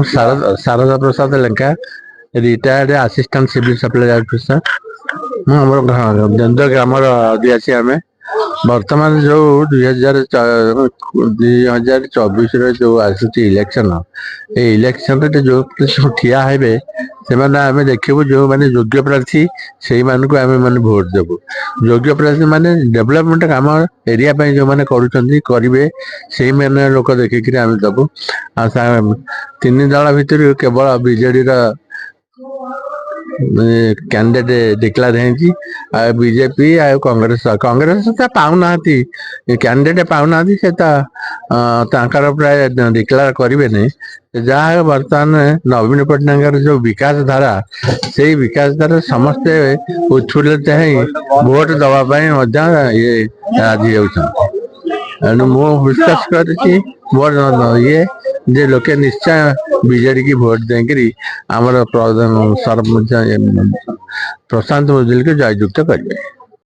Sharda Prasad Lenka retired assistant civil supply officer जेन्द्र ग्रामर आदिवासी आम बर्तमान जो 2024 जो आसूची इलेक्शन इलेक्शन जो ठिया हे से आम देखू जो मैंने योग्य प्रार्थी से आम मैंने भोट देवु योग्य प्रार्थी माने डेवलपमेंट काम एरिया जो मैंने करेंगे से मैंने लोक देखिक आम देवु तीन दल भितर केवल बीजेडी कैंडिडेट डिक्लेयर है बीजेपी कांग्रेस कांग्रेस पाऊना कैंडिडेट पाऊना से प्राय डिक्लेयर करेंगे नहीं जहाँ बर्तमान नवीन पट्टनायक जो विकास धारा से विकास धारा समस्ते उत्फुल्लित भोट दवापाई ये राजी होनु मु विश्वास कर ये जे लोके निश्चय बीजेडी की भोट देकरी आमर प्रशांत मुदुल के जययुक्त करेंगे।